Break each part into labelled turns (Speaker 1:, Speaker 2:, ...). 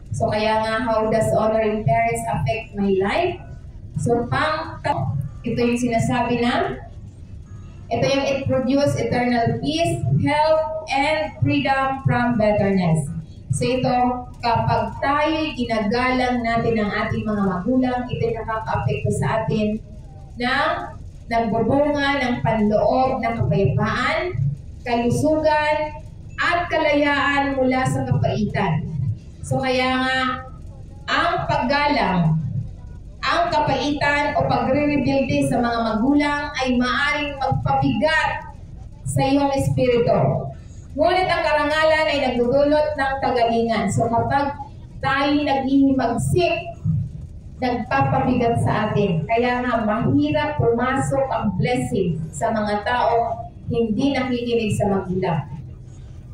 Speaker 1: So kaya nga, how does honoring parents affect my life? So ito yung sinasabi na, ito yung it produce eternal peace, health, and freedom from bitterness. So ito, kapag tayo ginagalang natin ang ating mga magulang, ito nakaka-apekto sa atin ng nagbubunga ng panloob ng kapayapaan, kalusugan, at kalayaan mula sa kapaitan. So kaya nga, ang paggalang, ang kapaitan o pagre-rebuilde sa mga magulang ay maaaring magpabigat sa iyong espiritu. Ngunit ang karangalan ay nagdudulot ng kagalingan. So kapag tayo naghihimagsik, nagpapabigat sa atin. Kaya nga mahirap pumasok ang blessing sa mga tao hindi nakikinig sa magulang.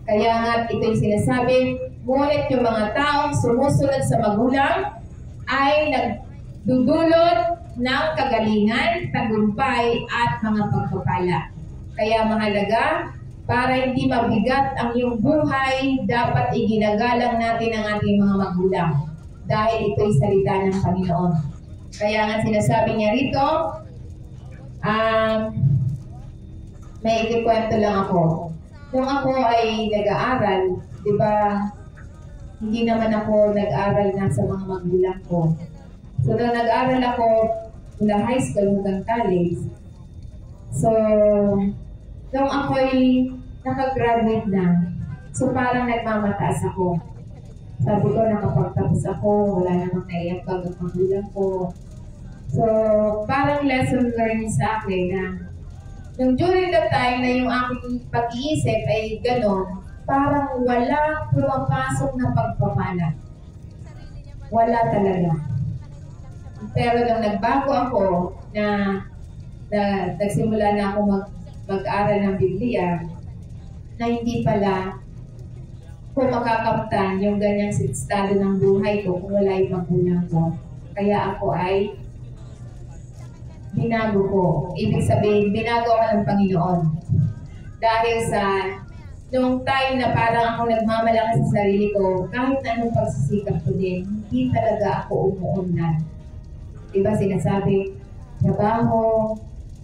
Speaker 1: Kaya nga ito yung sinasabi, ngunit yung mga taong sumusunod sa magulang ay nagdudulot ng kagalingan, tagumpay at mga pagpapala. Kaya mahalaga, para hindi mabigat ang iyong buhay, dapat iginagalang natin ang ating mga magulang. Dahil ito'y salita ng Panginoon. Kaya nga sinasabi niya rito, may ikikwento lang ako. Nung ako ay nag-aaral, di ba, hindi naman ako nag-aaral na sa mga magulang ko. So, nung nag-aaral ako mula high school hanggang college, so, nung ako'y nakagraduate na, so parang nagmamataas ako. Sabi ko, nakapagtapos ako, wala namang naiambag ang magulang ko. So, parang lesson learned sa akin na nung during the time na yung aking pag-iisip ay gano'n, parang wala pumapasok na pagpapala. Wala talaga. Pero nung nagbago ako na nagsimula na ako mag-aral ng Biblia, na hindi pala kung makakamtan yung ganyang estado ng buhay ko kung wala yung magulang ko. Kaya ako ay binago ko. Ibig sabihin, binago ako ng Panginoon. Dahil sa nung time na parang ako nagmamalaki sa sarili ko, kahit na anong pagsisikap ko din, hindi talaga ako umuunlad. Diba sinasabi, trabaho,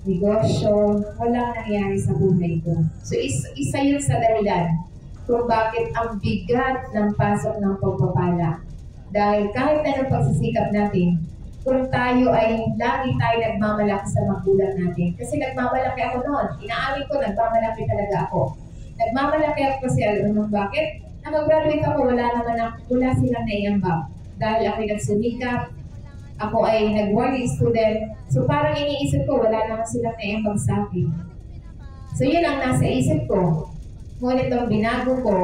Speaker 1: negosyo, walang nangyari sa buhay ko. So isa yun sa dahilan kung bakit ang bigat ng pasok ng pagpapala. Dahil kahit anong pagsisikap natin, kung tayo ay lagi tayo nagmamalaki sa magulang natin. Kasi nagmamalaki ako noon. Inaamin ko, nagmamalaki talaga ako. Nagmamalaki ako kasi alam mo bakit? Na mag-graduate ako, wala silang naiambag. Dahil ako'y nagsumikap, ako ay nag-working student. So parang iniisip ko, wala naman silang naiambag sa akin. So yun ang nasa isip ko. Ngunit nung binago ko,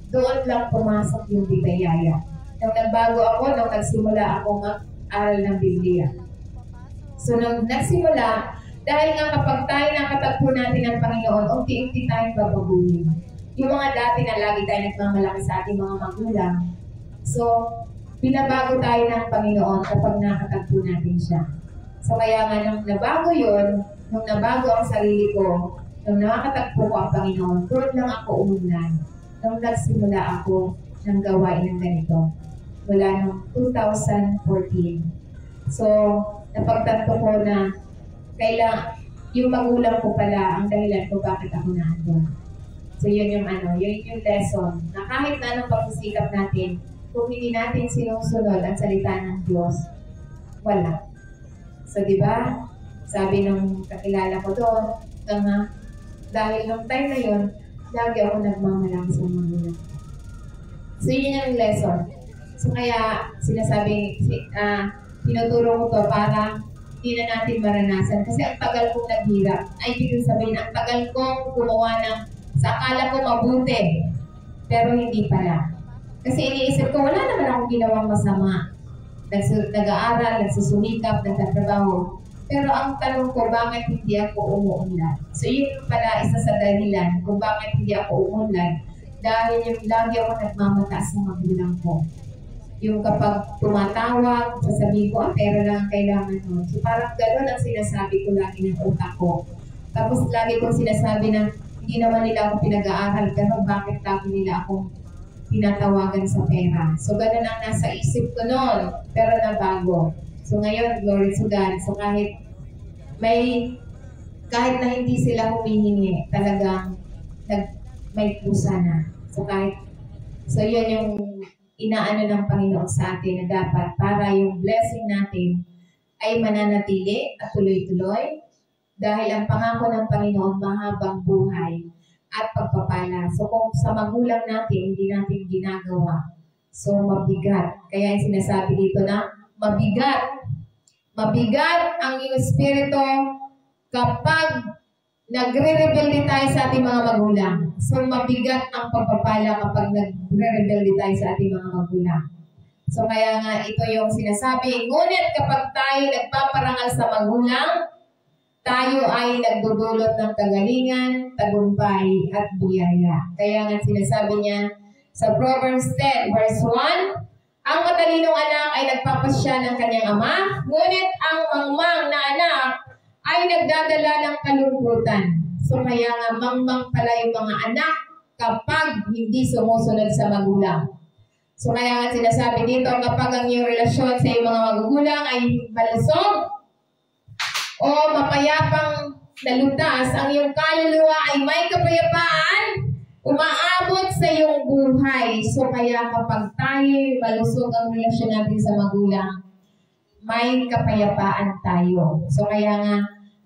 Speaker 1: doon lang pumasok yung bigayaya. Nung nagbago ako, nung nagsimula ako mag-aral ng Biblia. So nung nagsimula, dahil nga kapag tayo nakatagpo natin ng Panginoon, unti-unti tayong babaguhin. Yung mga dati na lagi tayo nagmamalaki sa ating mga magulang. So, binabago tayo ng Panginoon kapag nakatagpo natin siya. So kaya nga nung nabago yun, nung nabago ang sarili ko, nung nakatagpo ko ang Panginoon, doon lang ako umunlad. Nung nagsimula ako ng gawain ng ganito. Mula noong 2014. So, napagtanto ko na yung magulang ko pala ang dahilan ko bakit ako naandun. So, yun yung lesson. Na kahit na anong pagsisikap natin, kung hindi natin sinusunod ang salita ng Diyos, wala. So, di ba? Sabi nung kakilala ko doon, dahil nung time na yun, lagi ako nagmamalaki sa magulang. So, yun yung lesson. So, kaya sinasabi, tinuturo ko to para hindi na natin maranasan. Kasi ang tagal kong naghirap, ay ibig sabihin, ang tagal kong gumawa ng sa akala ko mabuti, pero hindi pala. Kasi iniisip ko, wala naman akong ginawang masama. Nag-aaral, nagsusumikap, nagtatrabaho. Pero ang tanong ko, bakit hindi ako umuunlad? So yun pala isa sa dahilan kung bakit hindi ako umuunlad. Dahil yung lagi ako nagmamataas ng magulang ko. Yung kapag tumatawag, sasabihin ko, pera lang ang kailangan mo. So parang gano'n ang sinasabi ko lagi ng utak ko. Tapos lagi kong sinasabi na hindi naman nila ako pinag-aaral, pero bakit lagi nila akong tinatawagan sa pera. So, ganun ang nasa isip ko noon, pero nabago. So, ngayon, glory to God. So, kahit na hindi sila humihingi, talagang may pusa na. So, yun yung inaano ng Panginoon sa atin na dapat para yung blessing natin ay mananatili at tuloy-tuloy dahil ang pangako ng Panginoon mahabang buhay at pagpapala. So kung sa magulang natin, hindi natin ginagawa, so mabigat. Kaya yung sinasabi dito na mabigat. Mabigat ang iyong espiritu kapag nagre-rebelde tayo sa ating mga magulang. So mabigat ang pagpapala kapag nagre-rebelde tayo sa ating mga magulang. So kaya nga ito yung sinasabi, ngunit kapag tayo nagpaparangal sa magulang, tayo ay nagdudulot ng kagalingan, tagumpay, at biyaya. Kaya nga sinasabi niya sa Proverbs 10 verse 1, ang matalinong anak ay nagpapasya ng kanyang ama, ngunit ang mangmang na anak ay nagdadala ng kalungkutan. So kaya nga mangmang pala yung mga anak kapag hindi sumusunod sa magulang. So kaya nga sinasabi dito, kapag ang iyong relasyon sa iyong mga magugulang ay malusog o mapayapang nalutas, ang iyong kaluluwa ay may kapayapaan, umaabot sa iyong buhay. So kaya kapag tayo malusog ang relasyon natin sa magulang, may kapayapaan tayo. So kaya nga,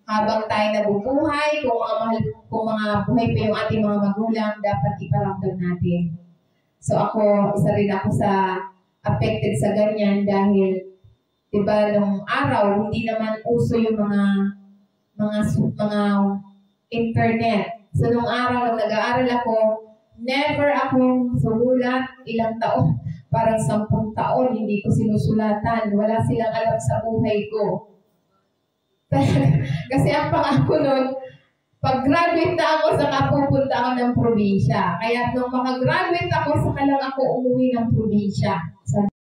Speaker 1: habang tayo nabubuhay, kung mga buhay pa yung ating mga magulang, dapat iparamdam natin. So ako, isa rin ako sa affected sa ganyan dahil, diba, nung araw, hindi naman uso yung mga internet. So nung araw, nung nag-aaral ako, never akong sumulat ilang taon. Parang 10 taon, hindi ko sinusulatan. Wala silang alam sa buhay ko. Kasi ang pangako nun, pag-graduate na ako, saka pupunta ako ng probinsya. Kaya nung makagraduate ako, saka lang ako umuwi ng probinsya.